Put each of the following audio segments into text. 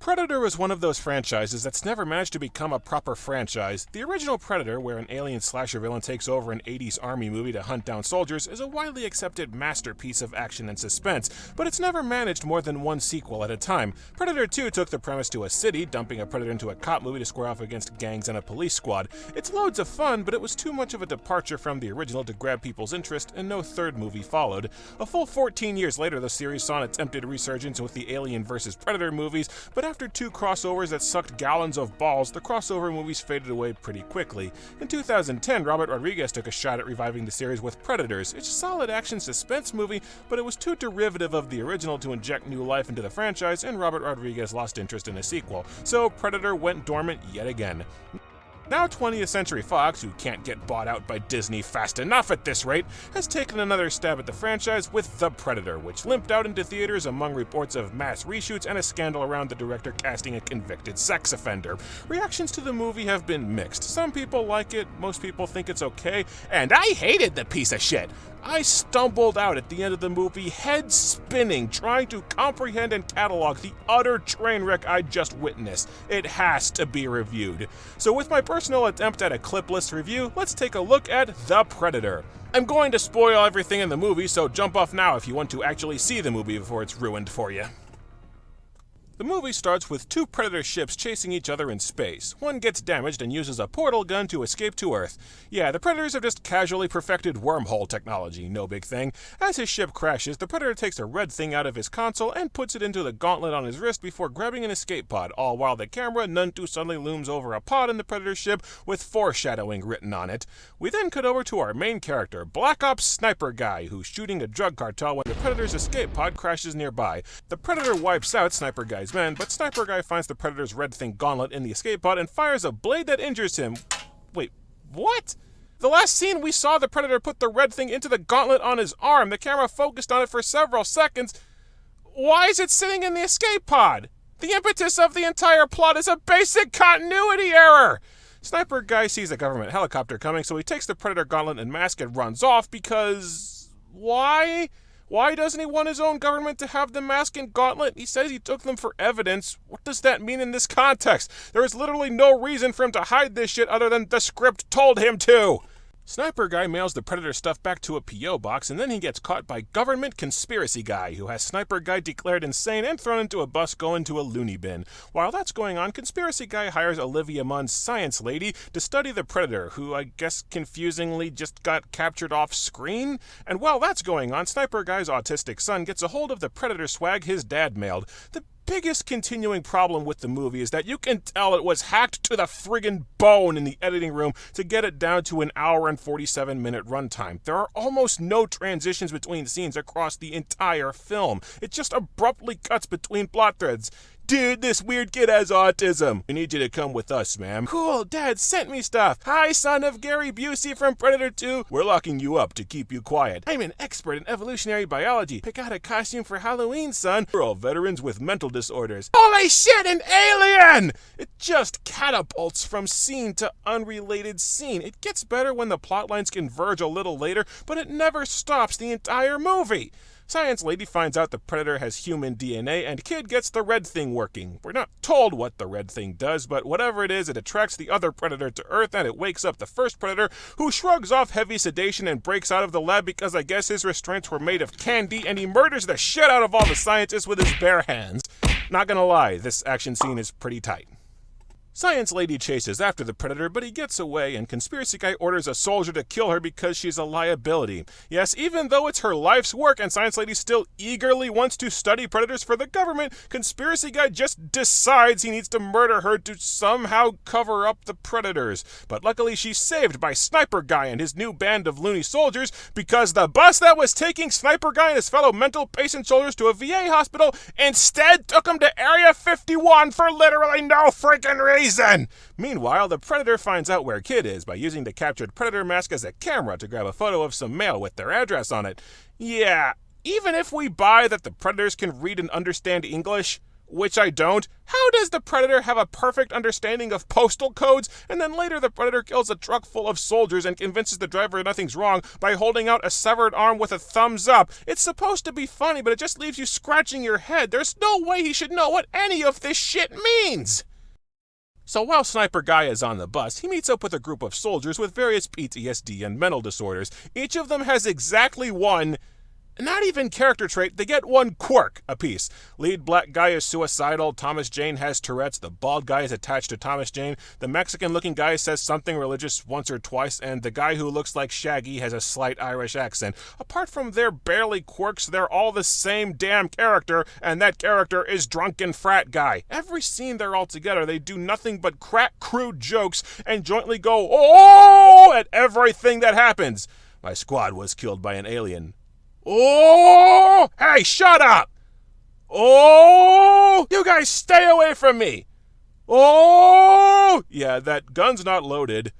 Predator was one of those franchises that's never managed to become a proper franchise. The original Predator, where an alien slasher villain takes over an 80s army movie to hunt down soldiers, is a widely accepted masterpiece of action and suspense, but it's never managed more than one sequel at a time. Predator 2 took the premise to a city, dumping a predator into a cop movie to square off against gangs and a police squad. It's loads of fun, but it was too much of a departure from the original to grab people's interest, and no third movie followed. A full 14 years later, the series saw an attempted resurgence with the Alien vs. Predator movies, but after two crossovers that sucked gallons of balls, the crossover movies faded away pretty quickly. In 2010, Robert Rodriguez took a shot at reviving the series with Predators. It's a solid action suspense movie, but it was too derivative of the original to inject new life into the franchise, and Robert Rodriguez lost interest in a sequel. So Predator went dormant yet again. Now 20th Century Fox, who can't get bought out by Disney fast enough at this rate, has taken another stab at the franchise with The Predator, which limped out into theaters among reports of mass reshoots and a scandal around the director casting a convicted sex offender. Reactions to the movie have been mixed. Some people like it, most people think it's okay, and I hated the piece of shit. I stumbled out at the end of the movie, head spinning, trying to comprehend and catalog the utter train wreck I just witnessed. It has to be reviewed. So with my personal attempt at a clipless review, let's take a look at The Predator. I'm going to spoil everything in the movie, so jump off now if you want to actually see the movie before it's ruined for you. The movie starts with two Predator ships chasing each other in space. One gets damaged and uses a portal gun to escape to Earth. Yeah, the Predators have just casually perfected wormhole technology, no big thing. As his ship crashes, the Predator takes a red thing out of his console and puts it into the gauntlet on his wrist before grabbing an escape pod, all while the camera none too suddenly looms over a pod in the Predator ship with foreshadowing written on it. We then cut over to our main character, Black Ops Sniper Guy, who's shooting a drug cartel when the Predator's escape pod crashes nearby. The Predator wipes out Sniper Guy's men, but Sniper Guy finds the Predator's red thing gauntlet in the escape pod and fires a blade that injures him. Wait, what? The last scene we saw the Predator put the red thing into the gauntlet on his arm. The camera focused on it for several seconds. Why is it sitting in the escape pod? The impetus of the entire plot is a basic continuity error! Sniper Guy sees a government helicopter coming, so he takes the Predator gauntlet and mask and runs off because... why? Why doesn't he want his own government to have the mask and gauntlet? He says he took them for evidence. What does that mean in this context? There is literally no reason for him to hide this shit other than the script told him to. Sniper Guy mails the Predator stuff back to a P.O. box, and then he gets caught by Government Conspiracy Guy, who has Sniper Guy declared insane and thrown into a bus going to a loony bin. While that's going on, Conspiracy Guy hires Olivia Munn's science lady to study the Predator, who I guess confusingly just got captured off screen. And while that's going on, Sniper Guy's autistic son gets a hold of the Predator swag his dad mailed. The biggest continuing problem with the movie is that you can tell it was hacked to the friggin' bone in the editing room to get it down to an hour and 47-minute runtime. There are almost no transitions between scenes across the entire film. It just abruptly cuts between plot threads. Dude, this weird kid has autism. We need you to come with us, ma'am. Cool, Dad sent me stuff. Hi, son of Gary Busey from Predator 2. We're locking you up to keep you quiet. I'm an expert in evolutionary biology. Pick out a costume for Halloween, son. We're all veterans with mental disorders. Holy shit, an alien! It just catapults from scene to unrelated scene. It gets better when the plot lines converge a little later, but it never stops the entire movie. Science lady finds out the Predator has human DNA, and kid gets the red thing working. We're not told what the red thing does, but whatever it is, it attracts the other Predator to Earth, and it wakes up the first Predator, who shrugs off heavy sedation and breaks out of the lab because I guess his restraints were made of candy, and he murders the shit out of all the scientists with his bare hands. Not gonna lie, this action scene is pretty tight. Science lady chases after the Predator, but he gets away, and Conspiracy Guy orders a soldier to kill her because she's a liability. Yes, even though it's her life's work and Science lady still eagerly wants to study Predators for the government, Conspiracy Guy just decides he needs to murder her to somehow cover up the Predators. But luckily she's saved by Sniper Guy and his new band of loony soldiers, because the bus that was taking Sniper Guy and his fellow mental patient soldiers to a VA hospital instead took them to Area 51 for literally no freaking reason. Meanwhile, the Predator finds out where Kid is by using the captured Predator mask as a camera to grab a photo of some mail with their address on it. Yeah, even if we buy that the Predators can read and understand English, which I don't, how does the Predator have a perfect understanding of postal codes, and then later the Predator kills a truck full of soldiers and convinces the driver nothing's wrong by holding out a severed arm with a thumbs up? It's supposed to be funny, but it just leaves you scratching your head. There's no way he should know what any of this shit means! So while Sniper Guy is on the bus, he meets up with a group of soldiers with various PTSD and mental disorders. Each of them has exactly one, not even character trait, they get one quirk apiece. Lead black guy is suicidal, Thomas Jane has Tourette's, the bald guy is attached to Thomas Jane, the Mexican-looking guy says something religious once or twice, and the guy who looks like Shaggy has a slight Irish accent. Apart from their barely quirks, they're all the same damn character, and that character is Drunken Frat Guy. Every scene they're all together, they do nothing but crack crude jokes and jointly go, "Oh!" at everything that happens. My squad was killed by an alien. Oh! Hey, shut up! Oh! You guys stay away from me! Oh! Yeah, that gun's not loaded.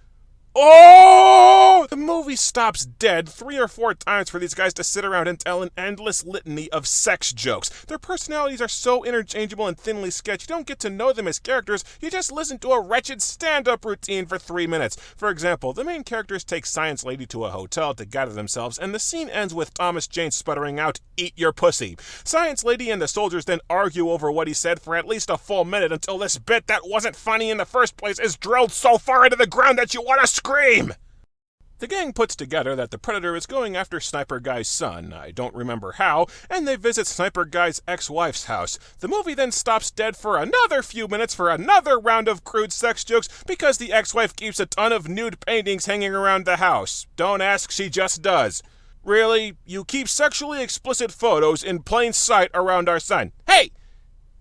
Oh! The movie stops dead 3 or 4 times for these guys to sit around and tell an endless litany of sex jokes. Their personalities are so interchangeable and thinly sketched, you don't get to know them as characters, you just listen to a wretched stand-up routine for 3 minutes. For example, the main characters take Science Lady to a hotel to gather themselves, and the scene ends with Thomas Jane sputtering out, "Eat your pussy." Science Lady and the soldiers then argue over what he said for at least a full minute until this bit that wasn't funny in the first place is drilled so far into the ground that you want to scream! The gang puts together that the Predator is going after Sniper Guy's son, I don't remember how, and they visit Sniper Guy's ex-wife's house. The movie then stops dead for another few minutes for another round of crude sex jokes because the ex-wife keeps a ton of nude paintings hanging around the house. Don't ask, she just does. Really? You keep sexually explicit photos in plain sight around our son. Hey!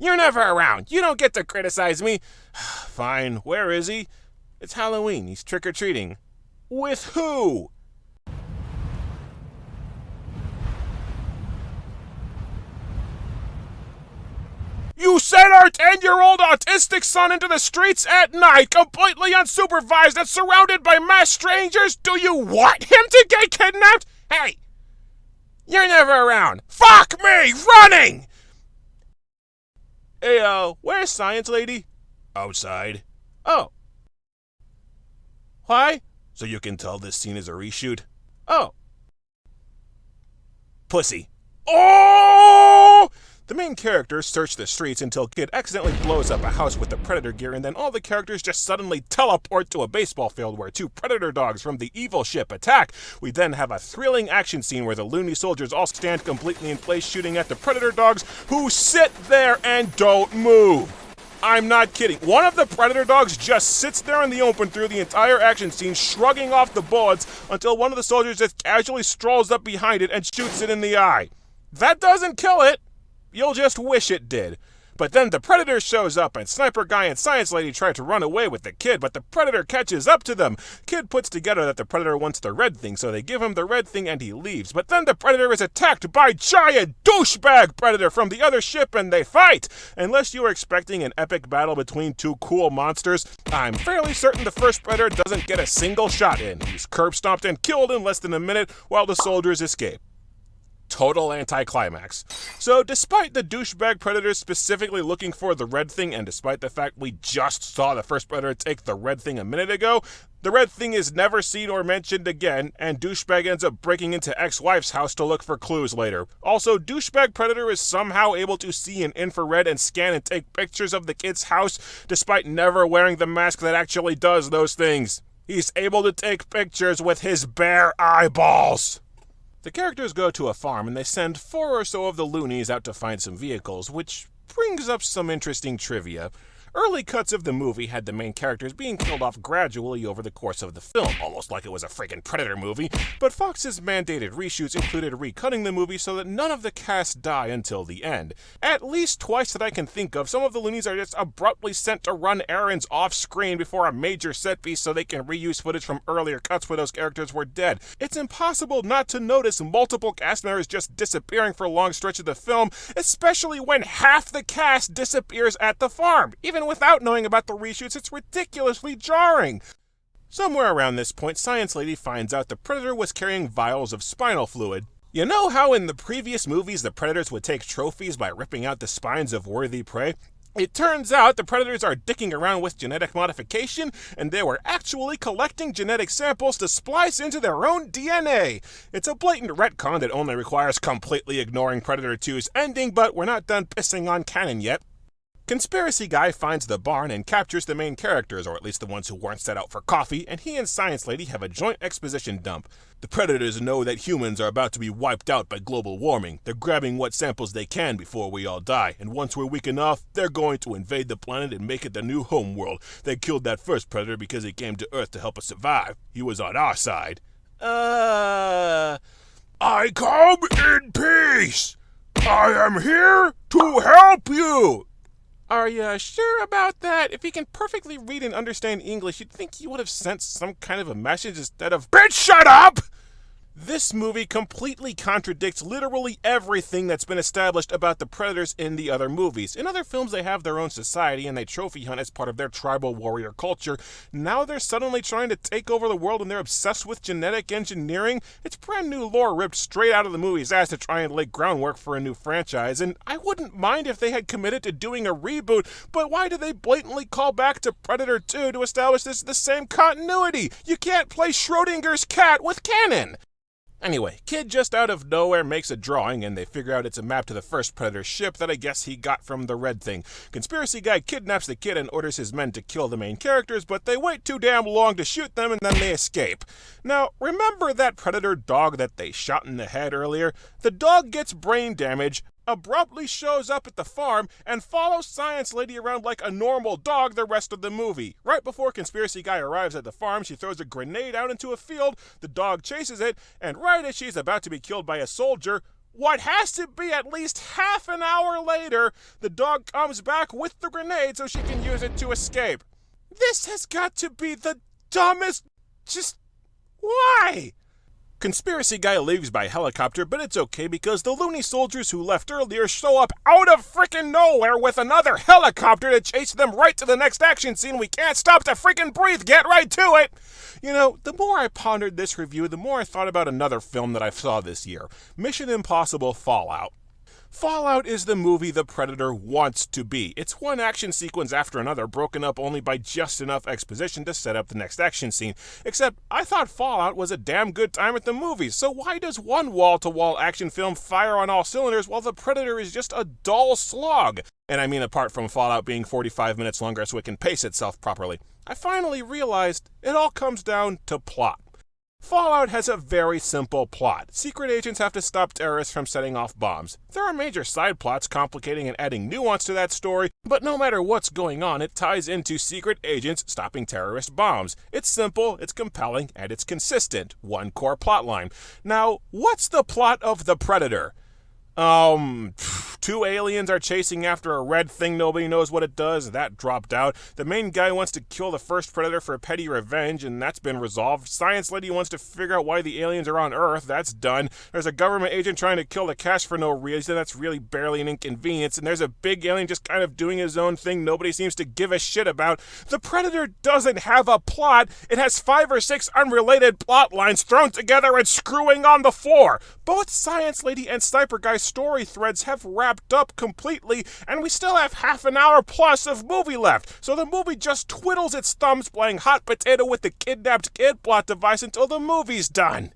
You're never around. You don't get to criticize me. Fine, where is he? It's Halloween. He's trick-or-treating. With who? You sent our 10-year-old autistic son into the streets at night, completely unsupervised and surrounded by mass strangers? Do you want him to get kidnapped? Hey! You're never around. Fuck me! Running! Hey, where's Science Lady? Outside. Oh. Why? So you can tell this scene is a reshoot. Oh. Pussy. Oh! The main characters search the streets until Kid accidentally blows up a house with the Predator gear, and then all the characters just suddenly teleport to a baseball field where 2 Predator dogs from the evil ship attack. We then have a thrilling action scene where the loony soldiers all stand completely in place shooting at the Predator dogs, who sit there and don't move. I'm not kidding. One of the Predator dogs just sits there in the open through the entire action scene, shrugging off the bullets until one of the soldiers just casually strolls up behind it and shoots it in the eye. That doesn't kill it. You'll just wish it did. But then the Predator shows up, and Sniper Guy and Science Lady try to run away with the Kid, but the Predator catches up to them. Kid puts together that the Predator wants the red thing, so they give him the red thing and he leaves. But then the Predator is attacked by giant douchebag Predator from the other ship, and they fight! Unless you were expecting an epic battle between 2 cool monsters, I'm fairly certain the first Predator doesn't get a single shot in. He's curb-stomped and killed in less than a minute while the soldiers escape. Total anticlimax. So despite the douchebag Predators specifically looking for the red thing, and despite the fact we just saw the first Predator take the red thing a minute ago, the red thing is never seen or mentioned again, and douchebag ends up breaking into ex-wife's house to look for clues later. Also, douchebag Predator is somehow able to see in infrared and scan and take pictures of the kid's house, despite never wearing the mask that actually does those things. He's able to take pictures with his bare eyeballs. The characters go to a farm and they send 4 or so of the loonies out to find some vehicles, which brings up some interesting trivia. Early cuts of the movie had the main characters being killed off gradually over the course of the film, almost like it was a friggin' Predator movie, but Fox's mandated reshoots included recutting the movie so that none of the cast die until the end. At least twice that I can think of, some of the loonies are just abruptly sent to run errands off-screen before a major set piece so they can reuse footage from earlier cuts where those characters were dead. It's impossible not to notice multiple cast members just disappearing for a long stretch of the film, especially when half the cast disappears at the farm. Even without knowing about the reshoots, it's ridiculously jarring. Somewhere around this point, Science Lady finds out the Predator was carrying vials of spinal fluid. You know how in the previous movies the predators would take trophies by ripping out the spines of worthy prey? It turns out the predators are dicking around with genetic modification, and they were actually collecting genetic samples to splice into their own DNA. It's a blatant retcon that only requires completely ignoring Predator 2's ending, but we're not done pissing on canon yet. Conspiracy Guy finds the barn and captures the main characters, or at least the ones who weren't set out for coffee, and he and Science Lady have a joint exposition dump. The predators know that humans are about to be wiped out by global warming. They're grabbing what samples they can before we all die, and once we're weak enough, they're going to invade the planet and make it the new homeworld. They killed that first predator because he came to Earth to help us survive. He was on our side. I come in peace! I am here to help you! Are you sure about that? If he can perfectly read and understand English, you'd think he would have sent some kind of a message instead of, "Bitch, shut up!" This movie completely contradicts literally everything that's been established about the predators in the other movies. In other films, they have their own society and they trophy hunt as part of their tribal warrior culture. Now they're suddenly trying to take over the world and they're obsessed with genetic engineering. It's brand new lore ripped straight out of the movie's ass to try and lay groundwork for a new franchise. And I wouldn't mind if they had committed to doing a reboot, but why do they blatantly call back to Predator 2 to establish this the same continuity? You can't play Schrodinger's cat with canon! Anyway, kid just out of nowhere makes a drawing, and they figure out it's a map to the first Predator ship that I guess he got from the Red Thing. Conspiracy Guy kidnaps the kid and orders his men to kill the main characters, but they wait too damn long to shoot them and then they escape. Now, remember that Predator dog that they shot in the head earlier? The dog gets brain damage, abruptly shows up at the farm, and follows Science Lady around like a normal dog the rest of the movie. Right before Conspiracy Guy arrives at the farm, she throws a grenade out into a field, the dog chases it, and right as she's about to be killed by a soldier, what has to be at least half an hour later, the dog comes back with the grenade so she can use it to escape. This has got to be the dumbest... why? Conspiracy Guy leaves by helicopter, but it's okay because the loony soldiers who left earlier show up out of frickin' nowhere with another helicopter to chase them right to the next action scene. We can't stop to frickin' breathe. Get right to it! You know, the more I pondered this review, the more I thought about another film that I saw this year. Mission Impossible Fallout. Fallout is the movie the Predator wants to be. It's one action sequence after another, broken up only by just enough exposition to set up the next action scene. Except, I thought Fallout was a damn good time at the movies, so why does one wall-to-wall action film fire on all cylinders while the Predator is just a dull slog? And I mean apart from Fallout being 45 minutes longer so it can pace itself properly. I finally realized it all comes down to plot. Fallout has a very simple plot. Secret agents have to stop terrorists from setting off bombs. There are major side plots complicating and adding nuance to that story, but no matter what's going on, it ties into secret agents stopping terrorist bombs. It's simple, it's compelling, and it's consistent. One core plotline. Now, what's the plot of The Predator? Two aliens are chasing after a red thing, nobody knows what it does, that dropped out. The main guy wants to kill the first Predator for petty revenge, and that's been resolved. Science Lady wants to figure out why the aliens are on Earth, that's done. There's a government agent trying to kill the cash for no reason, that's really barely an inconvenience. And there's a big alien just kind of doing his own thing nobody seems to give a shit about. The Predator doesn't have a plot, it has 5 or 6 unrelated plot lines thrown together and screwing on the floor. Both Science Lady and Sniper Guy's story threads have wrapped up completely, and we still have half an hour plus of movie left, so the movie just twiddles its thumbs playing hot potato with the kidnapped kid plot device until the movie's done.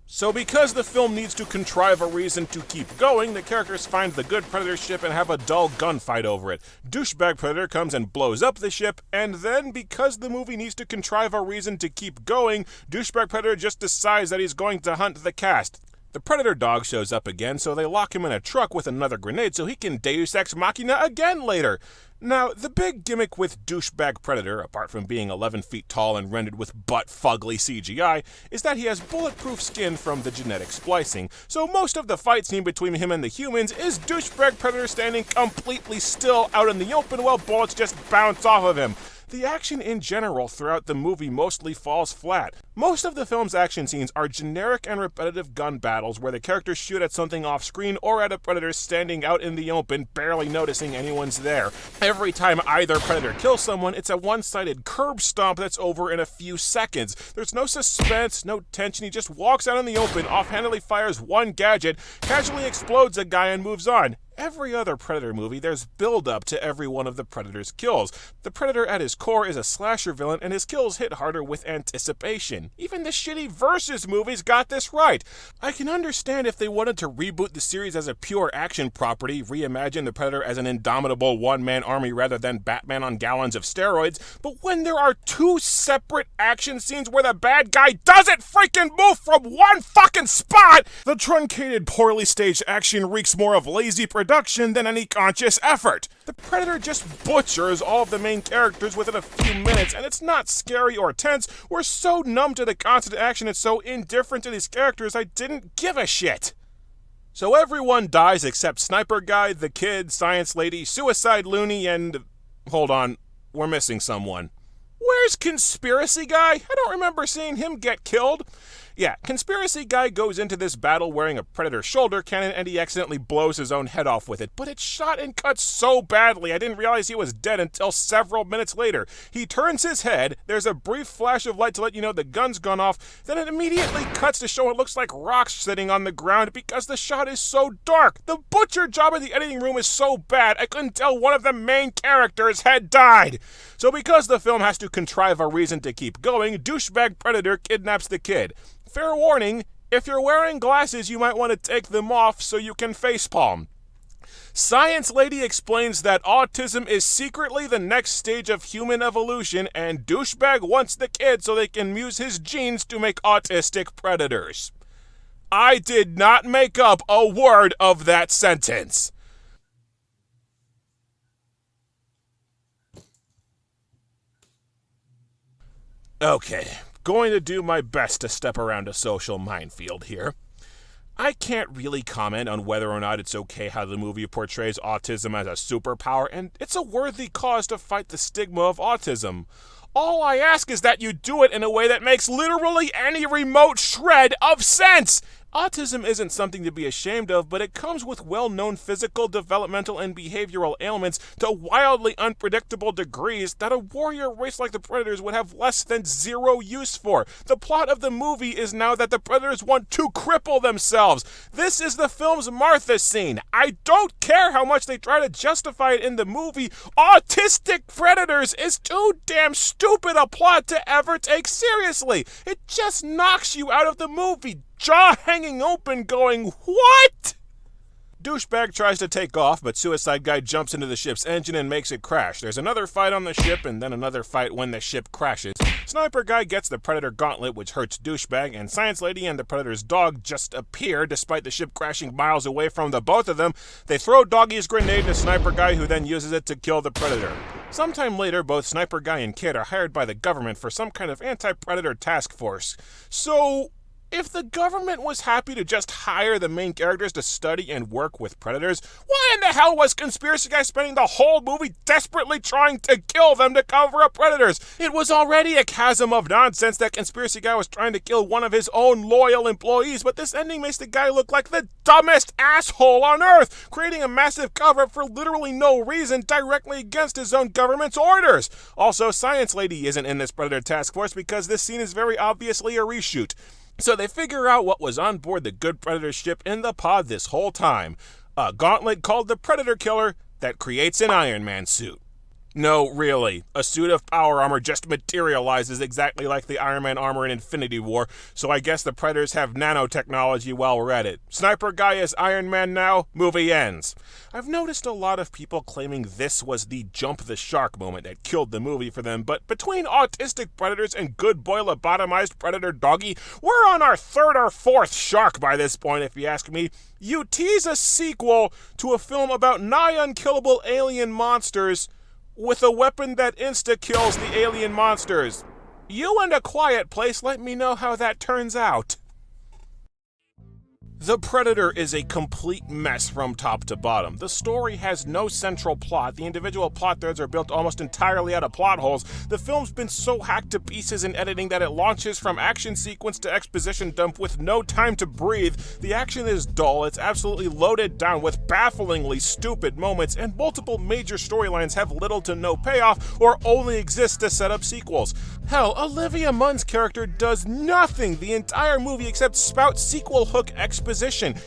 So because the film needs to contrive a reason to keep going, the characters find the good Predator ship and have a dull gunfight over it. Douchebag Predator comes and blows up the ship, and then because the movie needs to contrive a reason to keep going, Douchebag Predator just decides that he's going to hunt the cast. The Predator dog shows up again, so they lock him in a truck with another grenade so he can Deus Ex Machina again later. Now, the big gimmick with Douchebag Predator, apart from being 11 feet tall and rendered with butt-fugly CGI, is that he has bulletproof skin from the genetic splicing, so most of the fight scene between him and the humans is Douchebag Predator standing completely still out in the open while bullets just bounce off of him. The action in general throughout the movie mostly falls flat. Most of the film's action scenes are generic and repetitive gun battles where the characters shoot at something off screen or at a predator standing out in the open, barely noticing anyone's there. Every time either predator kills someone, it's a one-sided curb stomp that's over in a few seconds. There's no suspense, no tension. He just walks out in the open, offhandedly fires one gadget, casually explodes a guy, and moves on. Every other Predator movie, there's build-up to every one of the Predator's kills. The Predator at his core is a slasher villain, and his kills hit harder with anticipation. Even the shitty Versus movies got this right. I can understand if they wanted to reboot the series as a pure action property, reimagine the Predator as an indomitable one-man army rather than Batman on gallons of steroids, but when there are two separate action scenes where the bad guy doesn't freaking move from one fucking spot, the truncated, poorly staged action reeks more of lazy production than any conscious effort. The Predator just butchers all of the main characters within a few minutes, and it's not scary or tense. We're so numb to the constant action and so indifferent to these characters, I didn't give a shit. So everyone dies except Sniper Guy, the Kid, Science Lady, Suicide Looney, and... hold on, we're missing someone. Where's Conspiracy Guy? I don't remember seeing him get killed. Yeah, Conspiracy Guy goes into this battle wearing a Predator shoulder cannon, and he accidentally blows his own head off with it. But it's shot and cut so badly, I didn't realize he was dead until several minutes later. He turns his head, there's a brief flash of light to let you know the gun's gone off, then it immediately cuts to show it looks like rocks sitting on the ground because the shot is so dark. The butcher job in the editing room is so bad, I couldn't tell one of the main characters had died. So because the film has to contrive a reason to keep going, douchebag Predator kidnaps the Kid. Fair warning, if you're wearing glasses, you might want to take them off so you can facepalm. Science Lady explains that autism is secretly the next stage of human evolution, and douchebag wants the Kid so they can use his genes to make autistic predators. I did not make up a word of that sentence. Okay. Going to do my best to step around a social minefield here. I can't really comment on whether or not it's okay how the movie portrays autism as a superpower, and it's a worthy cause to fight the stigma of autism. All I ask is that you do it in a way that makes literally any remote shred of sense. Autism isn't something to be ashamed of, but it comes with well-known physical, developmental, and behavioral ailments to wildly unpredictable degrees that a warrior race like the Predators would have less than zero use for. The plot of the movie is now that the Predators want to cripple themselves. This is the film's Martha scene. I don't care how much they try to justify it in the movie. Autistic Predators is too damn stupid a plot to ever take seriously. It just knocks you out of the movie. Jaw hanging open going, what? Douchebag tries to take off, but Suicide Guy jumps into the ship's engine and makes it crash. There's another fight on the ship, and then another fight when the ship crashes. Sniper Guy gets the Predator gauntlet, which hurts Douchebag, and Science Lady and the Predator's dog just appear, despite the ship crashing miles away from the both of them. They throw Doggy's grenade to Sniper Guy, who then uses it to kill the Predator. Sometime later, both Sniper Guy and Kid are hired by the government for some kind of anti-predator task force. So... if the government was happy to just hire the main characters to study and work with predators, why in the hell was Conspiracy Guy spending the whole movie desperately trying to kill them to cover up predators? It was already a chasm of nonsense that Conspiracy Guy was trying to kill one of his own loyal employees, but this ending makes the guy look like the dumbest asshole on earth, creating a massive cover-up for literally no reason directly against his own government's orders. Also, Science Lady isn't in this Predator task force because this scene is very obviously a reshoot. So they figure out what was on board the good Predator ship in the pod this whole time. A gauntlet called the Predator Killer that creates an Iron Man suit. No, really. A suit of power armor just materializes exactly like the Iron Man armor in Infinity War, so I guess the Predators have nanotechnology while we're at it. Sniper Guy is Iron Man now, movie ends. I've noticed a lot of people claiming this was the jump the shark moment that killed the movie for them, but between autistic Predators and good boy lobotomized Predator Doggy, we're on our third or fourth shark by this point, if you ask me. You tease a sequel to a film about nigh unkillable alien monsters with a weapon that insta-kills the alien monsters. You and A Quiet Place let me know how that turns out. The Predator is a complete mess from top to bottom. The story has no central plot. The individual plot threads are built almost entirely out of plot holes. The film's been so hacked to pieces in editing that it launches from action sequence to exposition dump with no time to breathe. The action is dull, it's absolutely loaded down with bafflingly stupid moments, and multiple major storylines have little to no payoff or only exist to set up sequels. Hell, Olivia Munn's character does nothing the entire movie except spout sequel hook exposition.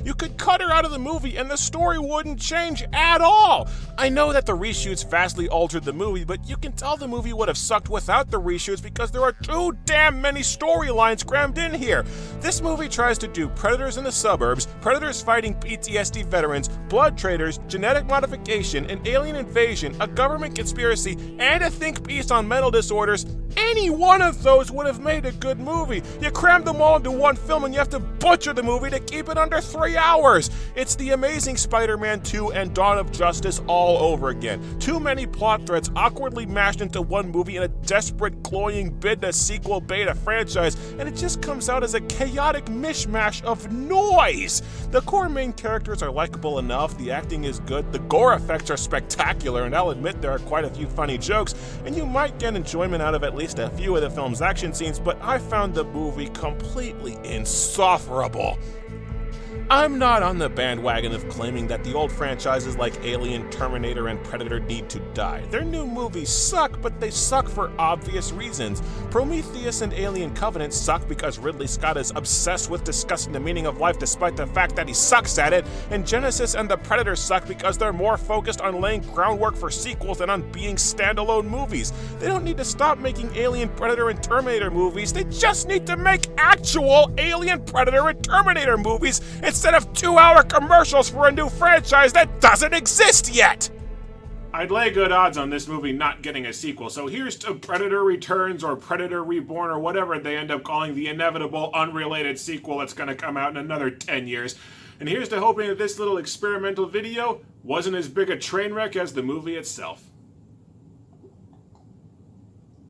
You could cut her out of the movie and the story wouldn't change at all. I know that the reshoots vastly altered the movie, but you can tell the movie would have sucked without the reshoots because there are too damn many storylines crammed in here. This movie tries to do predators in the suburbs, predators fighting PTSD veterans, blood traders, genetic modification, an alien invasion, a government conspiracy, and a think piece on mental disorders. Any one of those would have made a good movie. You cram them all into one film and you have to butcher the movie to keep it under 3 hours. It's The Amazing Spider-Man 2 and Dawn of Justice all over again. Too many plot threads awkwardly mashed into one movie in a desperate, cloying bid to sequel bait a franchise, and it just comes out as a chaotic mishmash of noise. The core main characters are likable enough, the acting is good, the gore effects are spectacular, and I'll admit there are quite a few funny jokes, and you might get enjoyment out of at least a few of the film's action scenes, but I found the movie completely insufferable. I'm not on the bandwagon of claiming that the old franchises like Alien, Terminator, and Predator need to die. Their new movies suck, but they suck for obvious reasons. Prometheus and Alien Covenant suck because Ridley Scott is obsessed with discussing the meaning of life despite the fact that he sucks at it, and Genesis and The Predator suck because they're more focused on laying groundwork for sequels than on being standalone movies. They don't need to stop making Alien, Predator, and Terminator movies, they just need to make actual Alien, Predator, and Terminator movies instead of 2-hour commercials for a new franchise that doesn't exist yet! I'd lay good odds on this movie not getting a sequel, so here's to Predator Returns or Predator Reborn or whatever they end up calling the inevitable unrelated sequel that's gonna come out in another 10 years. And here's to hoping that this little experimental video wasn't as big a train wreck as the movie itself.